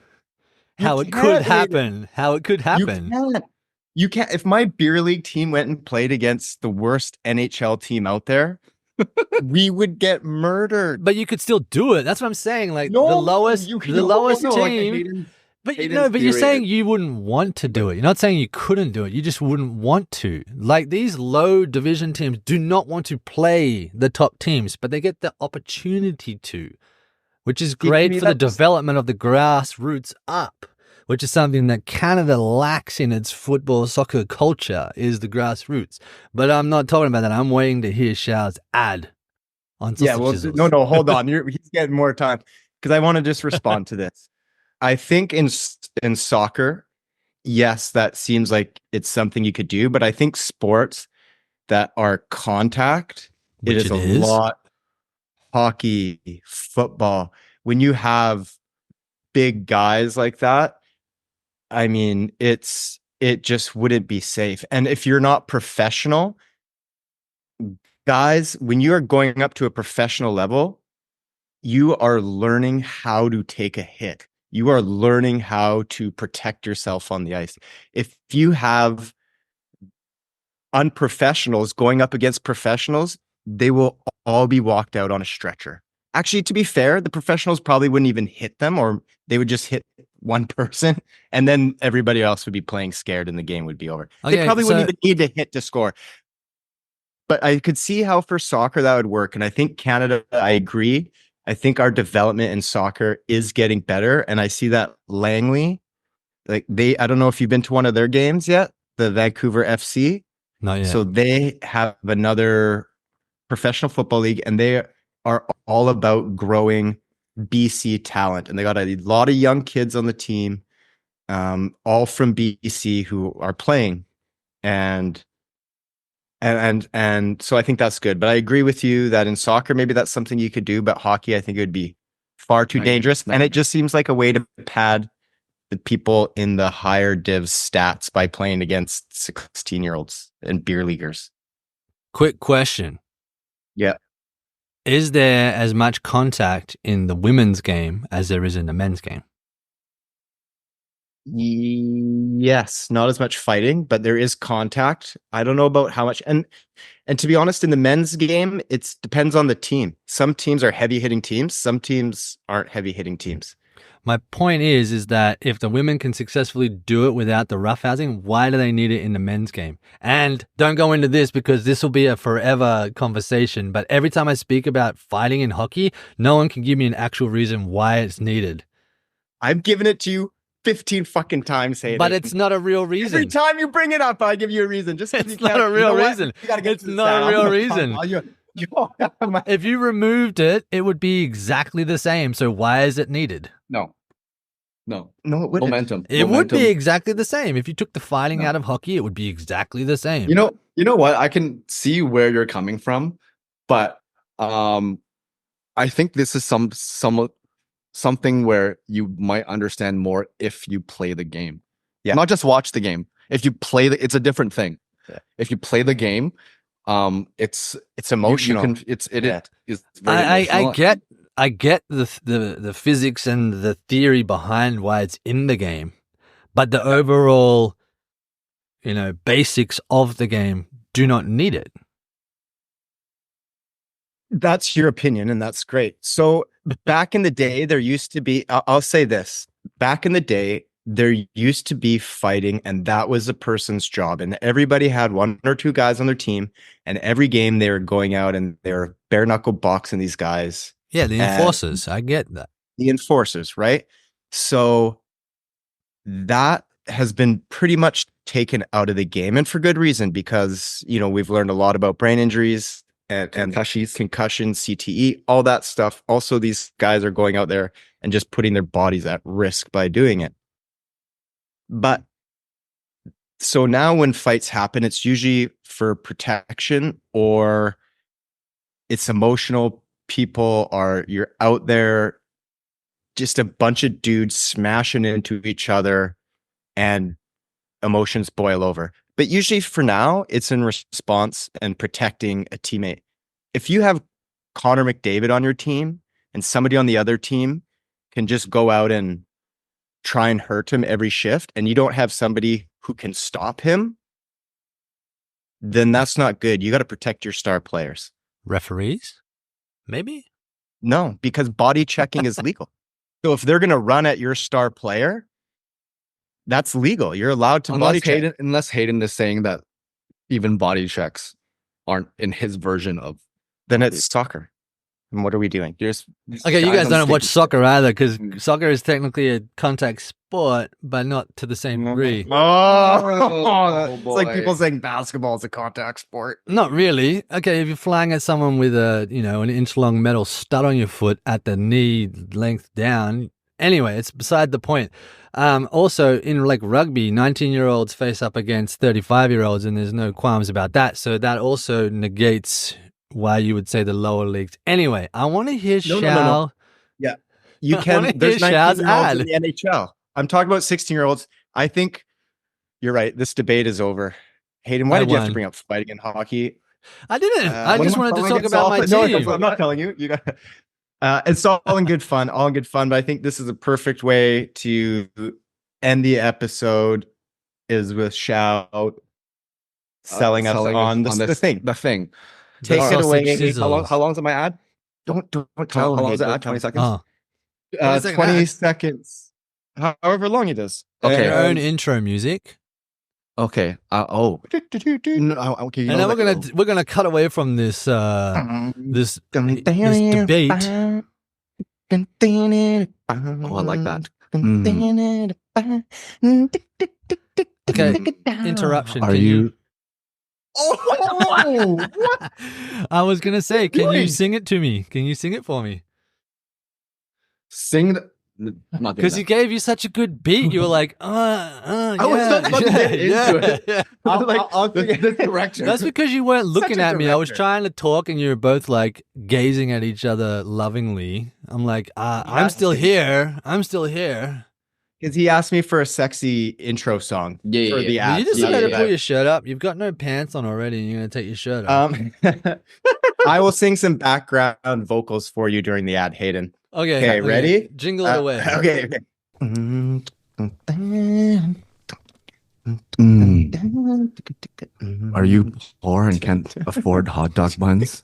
You how it can't, could Hayden. happen. How it could happen. You can't. If my beer league team went and played against the worst NHL team out there, we would get murdered. But you could still do it. That's what I'm saying. Like No, the lowest, you- the no, lowest No, like team. Hayden's- But you Hayden's know, but you're theory saying is- you wouldn't want to do it. You're not saying you couldn't do it. You just wouldn't want to. Like these low division teams do not want to play the top teams, but they get the opportunity to, which is great me for the that's- development of the grassroots up, which is something that Canada lacks in its football soccer culture is the grassroots. But I'm not talking about that. I'm waiting to hear Xiao's ad on Yeah, well, Chisels. no, hold on. He's getting more time because I want to just respond to this. I think in soccer, yes, that seems like it's something you could do, but I think sports that are contact, Which it is it a is. lot. Hockey, football, when you have big guys like that, I mean, it just wouldn't be safe. And if you're not professional, guys, when you are going up to a professional level, you are learning how to take a hit. You are learning how to protect yourself on the ice. If you have unprofessionals going up against professionals, they will all be walked out on a stretcher. Actually, to be fair, the professionals probably wouldn't even hit them, or they would just hit one person, and then everybody else would be playing scared and the game would be over. Okay, They probably wouldn't so- even need to hit to score. But I could see how for soccer that would work. And I think Canada, I agree. I think our development in soccer is getting better. And I see that Langley, like I don't know if you've been to one of their games yet, the Vancouver FC. Not yet. So they have another professional football league, and they are all about growing BC talent. And they got a lot of young kids on the team, all from BC who are playing. And so I think that's good. But I agree with you that in soccer, maybe that's something you could do. But hockey, I think it would be far too dangerous. And it just seems like a way to pad the people in the higher div stats by playing against 16-year-olds and beer leaguers. Quick question. Yeah. Is there as much contact in the women's game as there is in the men's game? Yes, not as much fighting, but there is contact. I don't know about how much. And to be honest, in the men's game, it depends on the team. Some teams are heavy hitting teams. Some teams aren't heavy hitting teams. My point is that if the women can successfully do it without the roughhousing, why do they need it in the men's game? And don't go into this because this will be a forever conversation. But every time I speak about fighting in hockey, no one can give me an actual reason why it's needed. I've given it to you 15 fucking times, Hayden. But it's not a real reason. Every time you bring it up, I give you a reason. Just 'cause It's you not can't- a you real know what? reason. You gotta get It's to the not a sound. real I'm gonna reason. fuck you. If you removed it, it would be exactly the same. So why is it needed? No, No, it wouldn't. momentum. It would be Momentum. exactly the same. If you took the fighting No. out of hockey, it would be exactly the same. You know what? I can see where you're coming from, but I think this is something where you might understand more if you play the game. Yeah. Not just watch the game. If you play it's a different thing. Yeah. If you play the game, it's emotional. It Yeah. is very I emotional. I get the physics and the theory behind why it's in the game, but the overall, basics of the game do not need it. That's your opinion, and that's great. So back in the day, there used to be, I'll say this, back in the day, there used to be fighting, and that was a person's job. And everybody had one or two guys on their team, and every game they were going out and they were bare knuckle boxing these guys, Yeah, the And- enforcers. I get that. the enforcers, right? So that has been pretty much taken out of the game, and for good reason, because, we've learned a lot about brain injuries and concussion, CTE, all that stuff. Also, these guys are going out there and just putting their bodies at risk by doing it. But so now when fights happen, it's usually for protection or it's emotional. You're out there, just a bunch of dudes smashing into each other and emotions boil over. But usually for now, it's in response and protecting a teammate. If you have Connor McDavid on your team and somebody on the other team can just go out and try and hurt him every shift, and you don't have somebody who can stop him, then that's not good. You got to protect your star players. Referees? Maybe? No, because body checking is legal. So if they're going to run at your star player, that's legal. You're allowed to body check. Unless Hayden is saying that even body checks aren't in his version of. Then it's soccer. And what are we doing? Okay, you guys don't watch soccer either, because soccer is technically a contact sport, but not to the same degree. It's like people saying basketball is a contact sport. Not really. Okay, if you're flying at someone with an inch-long metal stud on your foot at the knee length down. Anyway, it's beside the point. Also, in like rugby, 19-year-olds face up against 35-year-olds, and there's no qualms about that. So that also negates why you would say the lower leagues. Anyway, I want to hear No. Yeah, you can. There's 19-year-olds in the NHL. I'm talking about 16-year-olds. I think you're right. This debate is over. Hayden, why did you have to bring up fighting in hockey? I didn't. I just wanted to talk about my team. No, I'm not telling you. You got. It's all in good fun. All in good fun. But I think this is a perfect way to end the episode. Is with Shout selling us on the thing. The thing. Take it away. How long is my ad? Don't tell How him. long is the ad? 20 seconds? 20 seconds. However long it is. Okay. Your own intro music. Okay. Okay. And then we're gonna cut away from this this debate. Oh, I like that. Okay. Interruption. Are you? Oh, what? I was gonna say, can you sing it to me? Can you sing it for me? Sing. Because he gave you such a good beat, you were like, I was so fucking into it. I'll take this direction. That's because you weren't looking at me. I was director. trying to talk, and you were both like gazing at each other lovingly. I'm like, I'm still here. I'm still here. Because he asked me for a sexy intro song for the ad. You just better pull your shirt up. You've got no pants on already, and you're gonna take your shirt off. I will sing some background vocals for you during the ad, Hayden. Okay, ready? Jingle it away. Okay. Are you poor and can't afford hot dog buns?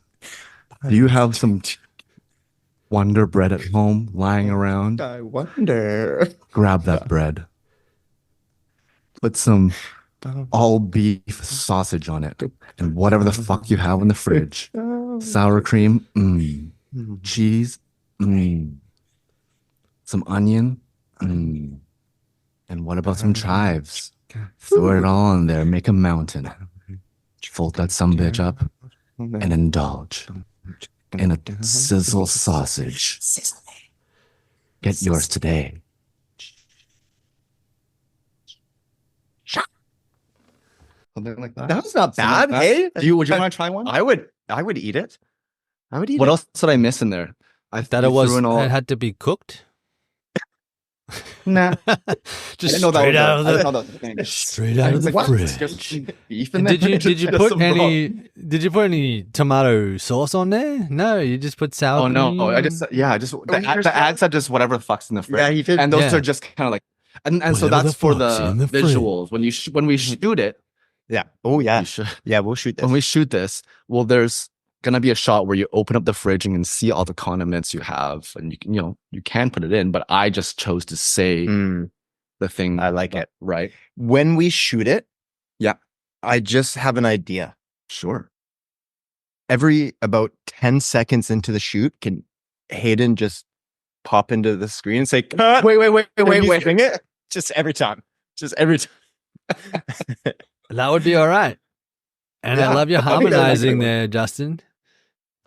Do you have some Wonder Bread at home lying around? I wonder. Grab that bread. Put some all beef sausage on it and whatever the fuck you have in the fridge. Sour cream, cheese, some onion, and what about some chives? Throw it all in there, make a mountain. Fold that sumbitch up and indulge in a sizzle sausage. Get yours today. Something like that. That was not bad. Hey, Would you want to try one? I would eat it. I would eat What it. else did I miss in there? That it had to be cooked. Nah. Just I didn't know straight out of I didn't the know that was the thing. straight out of the What? fridge. Just beef in there? Did you put any tomato sauce on there? No, you just put sour. Oh no! cream. The ad said just whatever the fuck's in the fridge. Yeah, he did. And those Yeah. are just kind of like, and so Whatever that's the for fuck's the in the fridge. visuals. When we shoot it, Yeah. Oh yeah. we should, Yeah, we'll shoot this. when we shoot this, well, there's gonna be a shot where you open up the fridge and you can see all the condiments you have, and you can put it in. But I just chose to say the thing. I like it. Right? When we shoot it, Yeah. I just have an idea. Sure. Every about 10 seconds into the shoot, can Hayden just pop into the screen and say, "Cut." Wait. Can you sing it? Just every time. That would be all right. And I Yeah, love your I think that would be harmonizing good. there, Justin.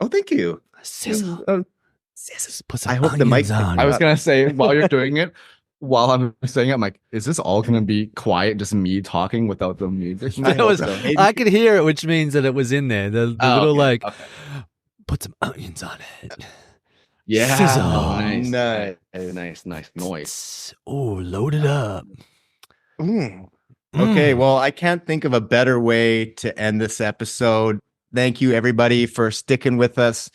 Oh, thank you. Sizzle. Put some I hope the mic onions on. I was gonna say while you're doing it, while I'm saying it, I'm like, is this all gonna be quiet, just me talking without the music? I hope was- so. I could hear it, which means that it was in there. The little okay, like, okay. put some onions on it. Yeah, Sizzle. nice noise. Oh, load it up. Okay, well, I can't think of a better way to end this episode. Thank you, everybody, for sticking with us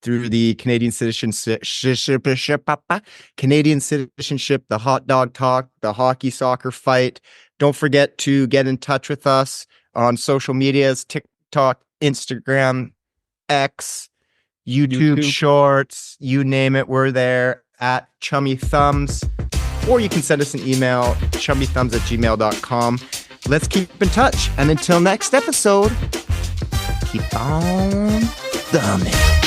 through the Canadian Citizenship, the hot dog talk, the hockey soccer fight. Don't forget to get in touch with us on social medias, TikTok, Instagram, X, YouTube Shorts, you name it, we're there at Chummy Thumbs. Or you can send us an email, chummythumbs@gmail.com. Let's keep in touch. And until next episode, keep on thumbing.